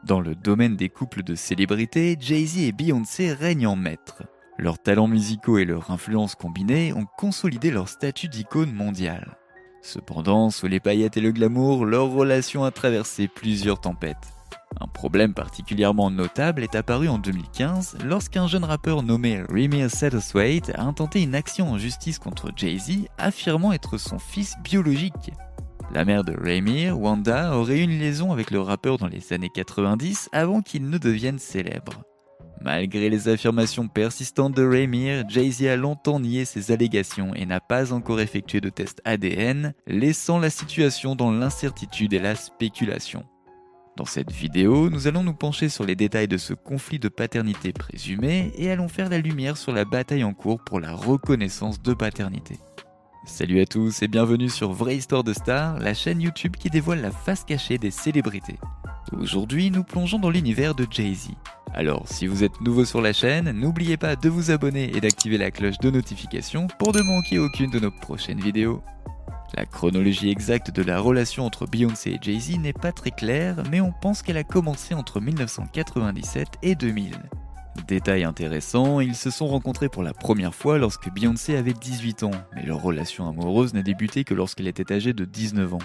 Dans le domaine des couples de célébrités, Jay-Z et Beyoncé règnent en maître. Leurs talents musicaux et leur influence combinée ont consolidé leur statut d'icône mondiale. Cependant, sous les paillettes et le glamour, leur relation a traversé plusieurs tempêtes. Un problème particulièrement notable est apparu en 2015 lorsqu'un jeune rappeur nommé Ramir Satterthwaite a intenté une action en justice contre Jay-Z, affirmant être son fils biologique. La mère de Ramir, Wanda, aurait eu une liaison avec le rappeur dans les années 90 avant qu'il ne devienne célèbre. Malgré les affirmations persistantes de Ramir, Jay-Z a longtemps nié ces allégations et n'a pas encore effectué de test ADN, laissant la situation dans l'incertitude et la spéculation. Dans cette vidéo, nous allons nous pencher sur les détails de ce conflit de paternité présumé et allons faire la lumière sur la bataille en cours pour la reconnaissance de paternité. Salut à tous et bienvenue sur Vraie Histoire de Star, la chaîne YouTube qui dévoile la face cachée des célébrités. Aujourd'hui, nous plongeons dans l'univers de Jay-Z. Alors, si vous êtes nouveau sur la chaîne, n'oubliez pas de vous abonner et d'activer la cloche de notification pour ne manquer aucune de nos prochaines vidéos. La chronologie exacte de la relation entre Beyoncé et Jay-Z n'est pas très claire, mais on pense qu'elle a commencé entre 1997 et 2000. Détail intéressant, ils se sont rencontrés pour la première fois lorsque Beyoncé avait 18 ans, mais leur relation amoureuse n'a débuté que lorsqu'elle était âgée de 19 ans.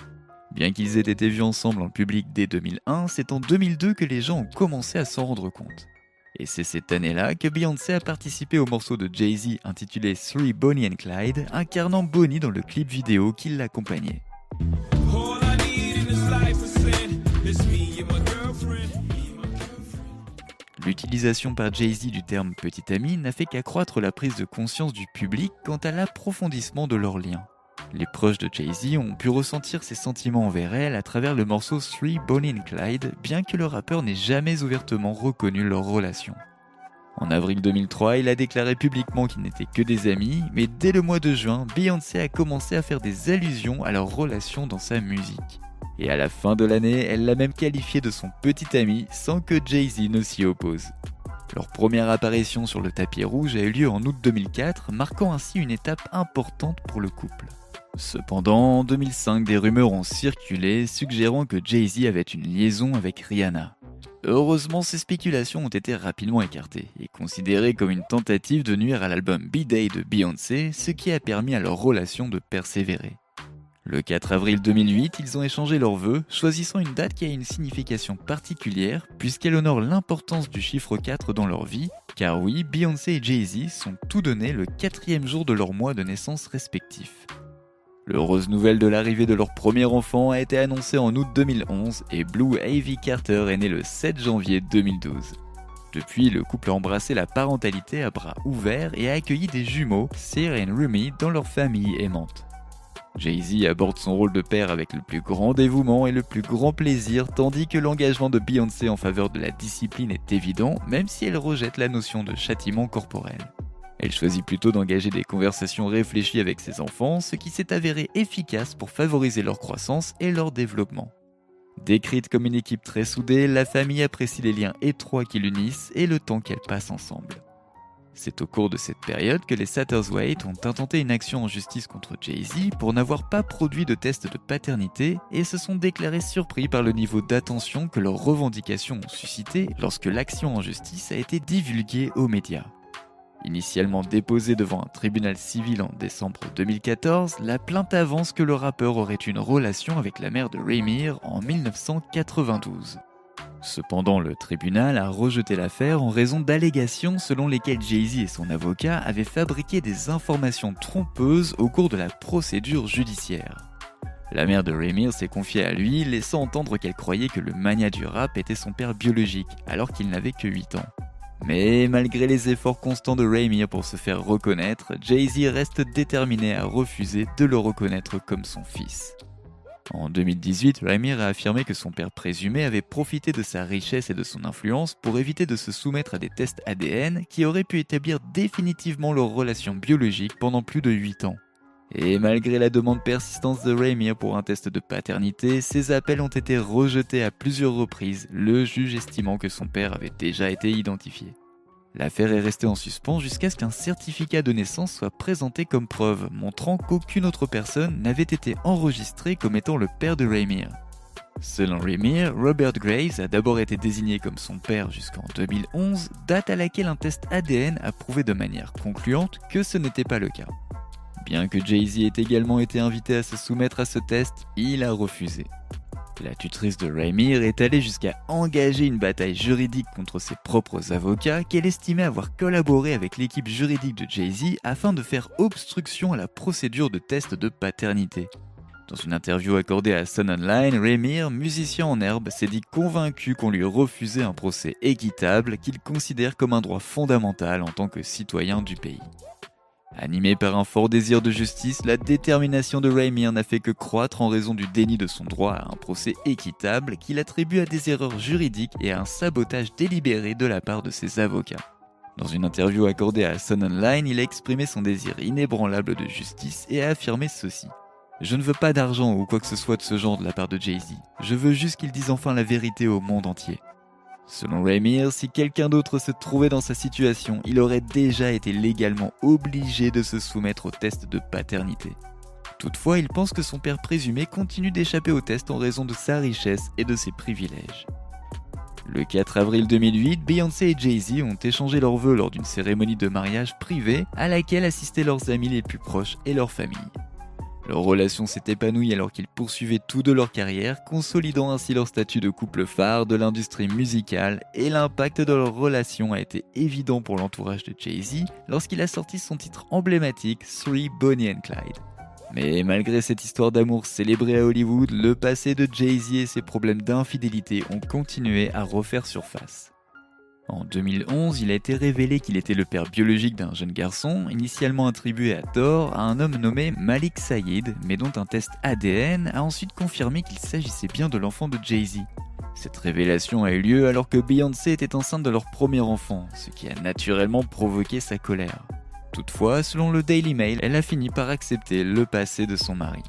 Bien qu'ils aient été vus ensemble en public dès 2001, c'est en 2002 que les gens ont commencé à s'en rendre compte. Et c'est cette année-là que Beyoncé a participé au morceau de Jay-Z intitulé Three Bonnie and Clyde, incarnant Bonnie dans le clip vidéo qui l'accompagnait. L'utilisation par Jay-Z du terme « petit ami » n'a fait qu'accroître la prise de conscience du public quant à l'approfondissement de leur lien. Les proches de Jay-Z ont pu ressentir ses sentiments envers elle à travers le morceau Three Bonnie and Clyde, bien que le rappeur n'ait jamais ouvertement reconnu leur relation. En avril 2003, il a déclaré publiquement qu'ils n'étaient que des amis, mais dès le mois de juin, Beyoncé a commencé à faire des allusions à leur relation dans sa musique. Et à la fin de l'année, elle l'a même qualifié de son petit ami sans que Jay-Z ne s'y oppose. Leur première apparition sur le tapis rouge a eu lieu en août 2004, marquant ainsi une étape importante pour le couple. Cependant, en 2005, des rumeurs ont circulé suggérant que Jay-Z avait une liaison avec Rihanna. Heureusement, ces spéculations ont été rapidement écartées et considérées comme une tentative de nuire à l'album B-Day de Beyoncé, ce qui a permis à leur relation de persévérer. Le 4 avril 2008, ils ont échangé leurs vœux, choisissant une date qui a une signification particulière puisqu'elle honore l'importance du chiffre 4 dans leur vie, car oui, Beyoncé et Jay-Z sont tous donnés le 4e jour de leur mois de naissance respectif. L'heureuse nouvelle de l'arrivée de leur premier enfant a été annoncée en août 2011 et Blue Ivy Carter est née le 7 janvier 2012. Depuis, le couple a embrassé la parentalité à bras ouverts et a accueilli des jumeaux, Seer et Rumi, dans leur famille aimante. Jay-Z aborde son rôle de père avec le plus grand dévouement et le plus grand plaisir, tandis que l'engagement de Beyoncé en faveur de la discipline est évident, même si elle rejette la notion de châtiment corporel. Elle choisit plutôt d'engager des conversations réfléchies avec ses enfants, ce qui s'est avéré efficace pour favoriser leur croissance et leur développement. Décrite comme une équipe très soudée, la famille apprécie les liens étroits qui l'unissent et le temps qu'elle passe ensemble. C'est au cours de cette période que les Satterthwaite ont intenté une action en justice contre Jay-Z pour n'avoir pas produit de test de paternité et se sont déclarés surpris par le niveau d'attention que leurs revendications ont suscité lorsque l'action en justice a été divulguée aux médias. Initialement déposée devant un tribunal civil en décembre 2014, la plainte avance que le rappeur aurait une relation avec la mère de Ramir en 1992. Cependant, le tribunal a rejeté l'affaire en raison d'allégations selon lesquelles Jay-Z et son avocat avaient fabriqué des informations trompeuses au cours de la procédure judiciaire. La mère de Ramir s'est confiée à lui, laissant entendre qu'elle croyait que le magnat du rap était son père biologique, alors qu'il n'avait que 8 ans. Mais malgré les efforts constants de Ramir pour se faire reconnaître, Jay-Z reste déterminé à refuser de le reconnaître comme son fils. En 2018, Ramir a affirmé que son père présumé avait profité de sa richesse et de son influence pour éviter de se soumettre à des tests ADN qui auraient pu établir définitivement leur relation biologique pendant plus de 8 ans. Et malgré la demande persistante de Ramir pour un test de paternité, ces appels ont été rejetés à plusieurs reprises, le juge estimant que son père avait déjà été identifié. L'affaire est restée en suspens jusqu'à ce qu'un certificat de naissance soit présenté comme preuve, montrant qu'aucune autre personne n'avait été enregistrée comme étant le père de Ramir. Selon Remir, Robert Graves a d'abord été désigné comme son père jusqu'en 2011, date à laquelle un test ADN a prouvé de manière concluante que ce n'était pas le cas. Bien que Jay-Z ait également été invité à se soumettre à ce test, il a refusé. La tutrice de Remir est allée jusqu'à engager une bataille juridique contre ses propres avocats qu'elle estimait avoir collaboré avec l'équipe juridique de Jay-Z afin de faire obstruction à la procédure de test de paternité. Dans une interview accordée à Sun Online, Remir, musicien en herbe, s'est dit convaincu qu'on lui refusait un procès équitable qu'il considère comme un droit fondamental en tant que citoyen du pays. Animé par un fort désir de justice, la détermination de Remir n'a fait que croître en raison du déni de son droit à un procès équitable qu'il attribue à des erreurs juridiques et à un sabotage délibéré de la part de ses avocats. Dans une interview accordée à Sun Online, il a exprimé son désir inébranlable de justice et a affirmé ceci. « Je ne veux pas d'argent ou quoi que ce soit de ce genre de la part de Jay-Z. Je veux juste qu'il dise enfin la vérité au monde entier. » Selon Remir, si quelqu'un d'autre se trouvait dans sa situation, il aurait déjà été légalement obligé de se soumettre au test de paternité. Toutefois, il pense que son père présumé continue d'échapper au test en raison de sa richesse et de ses privilèges. Le 4 avril 2008, Beyoncé et Jay-Z ont échangé leurs vœux lors d'une cérémonie de mariage privée à laquelle assistaient leurs amis les plus proches et leur famille. Leur relation s'est épanouie alors qu'ils poursuivaient tous deux leur carrière, consolidant ainsi leur statut de couple phare de l'industrie musicale, et l'impact de leur relation a été évident pour l'entourage de Jay-Z lorsqu'il a sorti son titre emblématique 3 Bonnie and Clyde. Mais malgré cette histoire d'amour célébrée à Hollywood, le passé de Jay-Z et ses problèmes d'infidélité ont continué à refaire surface. En 2011, il a été révélé qu'il était le père biologique d'un jeune garçon, initialement attribué à tort à un homme nommé Malik Saïd, mais dont un test ADN a ensuite confirmé qu'il s'agissait bien de l'enfant de Jay-Z. Cette révélation a eu lieu alors que Beyoncé était enceinte de leur premier enfant, ce qui a naturellement provoqué sa colère. Toutefois, selon le Daily Mail, elle a fini par accepter le passé de son mari.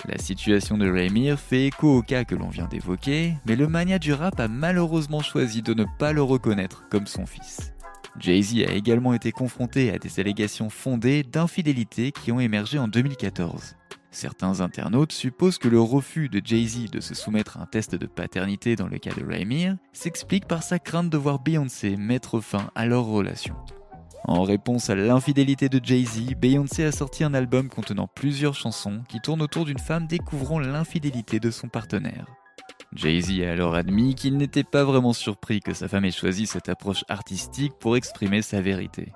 La situation de Remir fait écho au cas que l'on vient d'évoquer, mais le mania du rap a malheureusement choisi de ne pas le reconnaître comme son fils. Jay-Z a également été confronté à des allégations fondées d'infidélité qui ont émergé en 2014. Certains internautes supposent que le refus de Jay-Z de se soumettre à un test de paternité dans le cas de Remir s'explique par sa crainte de voir Beyoncé mettre fin à leur relation. En réponse à l'infidélité de Jay-Z, Beyoncé a sorti un album contenant plusieurs chansons qui tournent autour d'une femme découvrant l'infidélité de son partenaire. Jay-Z a alors admis qu'il n'était pas vraiment surpris que sa femme ait choisi cette approche artistique pour exprimer sa vérité.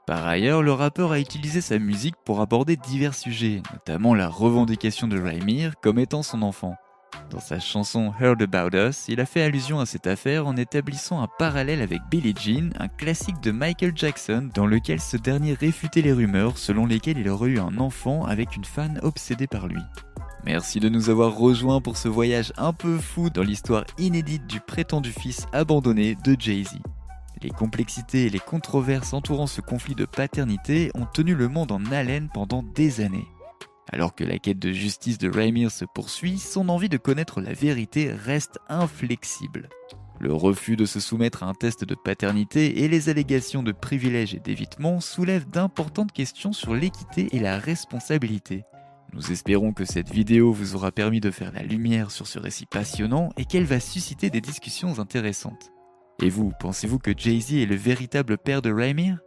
Par ailleurs, le rappeur a utilisé sa musique pour aborder divers sujets, notamment la revendication de Remir comme étant son enfant. Dans sa chanson Heard About Us, il a fait allusion à cette affaire en établissant un parallèle avec Billie Jean, un classique de Michael Jackson dans lequel ce dernier réfutait les rumeurs selon lesquelles il aurait eu un enfant avec une fan obsédée par lui. Merci de nous avoir rejoints pour ce voyage un peu fou dans l'histoire inédite du prétendu fils abandonné de Jay-Z. Les complexités et les controverses entourant ce conflit de paternité ont tenu le monde en haleine pendant des années. Alors que la quête de justice de Remir se poursuit, son envie de connaître la vérité reste inflexible. Le refus de se soumettre à un test de paternité et les allégations de privilèges et d'évitement soulèvent d'importantes questions sur l'équité et la responsabilité. Nous espérons que cette vidéo vous aura permis de faire la lumière sur ce récit passionnant et qu'elle va susciter des discussions intéressantes. Et vous, pensez-vous que Jay-Z est le véritable père de Remir ?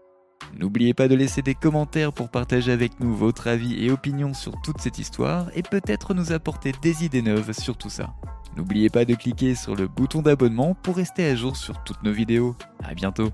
N'oubliez pas de laisser des commentaires pour partager avec nous votre avis et opinion sur toute cette histoire et peut-être nous apporter des idées neuves sur tout ça. N'oubliez pas de cliquer sur le bouton d'abonnement pour rester à jour sur toutes nos vidéos. À bientôt.